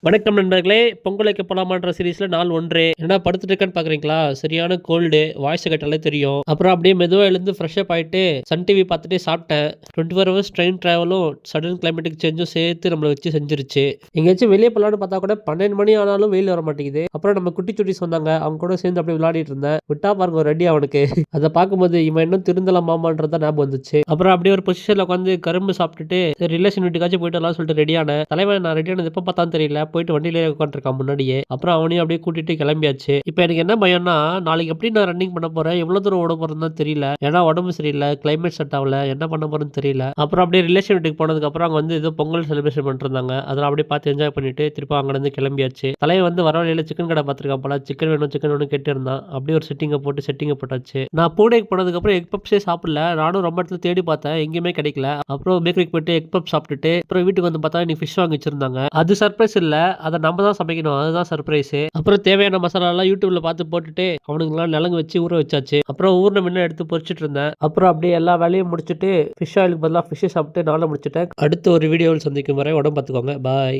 வணக்கம் நண்பர்களே! பொங்கல் வைக்க போலாமான்ற சீரிஸ்ல நாள் 1 என்னடா படுத்துட்டு இருக்கேன்னு பார்க்குறீங்களா? சரியான கோல்டு. வாய்ஸ கேட்டாலே தெரியும். அப்புறம் அப்படியே மெதுவா எழுந்து ஃப்ரெஷ் அப் ஆயிட்டு சன் டிவி பார்த்துட்டே சாப்பிட்டேன். 24 ஹவர்ஸ் ட்ரெயின் டிராவலும் சடன் கிளைமேட்டிக் சேஞ்சும் சேர்த்து நம்மள வச்சு செஞ்சுருச்சு. எங்கேயாச்சும் வெளிய போலான்னு பார்த்தா கூட 12 மணி ஆனாலும் வெயில் வர மாட்டேங்குது. அப்புறம் நம்ம குட்டி சுட்டீஸ் வந்தாங்க. அவங்க கூட சேர்ந்து அப்படியே விளையாடிட்டு இருந்தேன். விட்டா பாருங்க ஒரு அடி அவனுக்கு. அத பார்க்கும்போது இவன் இன்னும் திருந்தல மாமான்றது தான் ஞாபகம் வந்துச்சு. அப்புறம் அப்படியே ஒரு பொசிஷன்ல உட்காந்து கரும்பு சாப்பிட்டுட்டு சரி ரிலேஷன் வீட்டுக்காச்சும் போயிட்டு வரலாம்னு சொல்லிட்டு ரெடியானேன். தலைவன் நான் ரெடியானது எப்ப பார்த்தான்னு தெரியல. போயிட்டு வண்டியிலேயே உட்காந்துருக்கான் முன்னாடியே. அப்புறம் அவனையும் அப்படியே கூட்டிட்டு கிளம்பியாச்சு. இப்போ எனக்கு என்ன பயம்னா, நாளைக்கு எப்படி நான் ரன்னிங் பண்ண போறேன்? எவ்வளவு தூரம் ஓட போறேன்னு தான் தெரியல. ஏன்னா உடம்பு சரியில்ல, கிளைமேட் செட் ஆகல, என்ன பண்ண போறேன்னு தெரியல. அப்புறம் அப்படியே ரிலேஷன் வீட்டுக்கு போனதுக்கு அப்புறம் அங்க வந்து ஏதோ பொங்கல் செலிப்ரேஷன் பண்ணிட்டு இருந்தாங்க. அதெல்லாம் அப்படியே பார்த்து என்ஜாய் பண்ணிட்டு திருப்பி அங்கிருந்து கிளம்பியாச்சு. தலைவன் வந்து வர வழியில சிக்கன் கடை பார்த்திருக்கான் போல. சிக்கன் வேணும் கேட்டு இருந்தான். அப்படியே ஒரு செட்டிங்க போட்டாச்சு. நான் பூனேக்கு போனதுக்கு அப்புறம் எக் பப்ஸே சாப்பிடல. நானும் ரொம்ப இடத்துல தேடி பார்த்தேன். எங்கேயுமே கிடைக்கல. அப்புறம் பேக்கரிக்கு போயிட்டு எக் பப் சாப்பிட்டுட்டு அப்புறம் வீட்டுக்கு வந்து பார்த்தா இன்னைக்கு ஃபிஷ் வாங்கி வச்சிருந்தாங்க. அது சர்ப்ரைஸ் இல்ல. அத நம்ம தான் சமைக்கணும். அதுதான் சர்ப்ரைஸு. அப்புறம் தேவையான மசாலாலாம் YouTubeல பார்த்து போட்டுட்டு, அவனுங்கலாம் நலங்கு வச்சு ஊற வச்சாச்சு. அப்புறம் ஊர்ன மீன எடுத்து பொரிச்சுட்டு இருந்தேன். அப்புறம் அப்படியே எல்லா வேலையும் முடிச்சுட்டு, ஃபிஷ் ஆயிலுக்கு பதிலா ஃபிஷ்ஷு சாப்பிட்டு நானும் முடிச்சுட்டேன். அடுத்த ஒரு வீடியோவில் சந்திக்கும் வரை உடம்பு பார்த்துக்கோங்க. பாய்.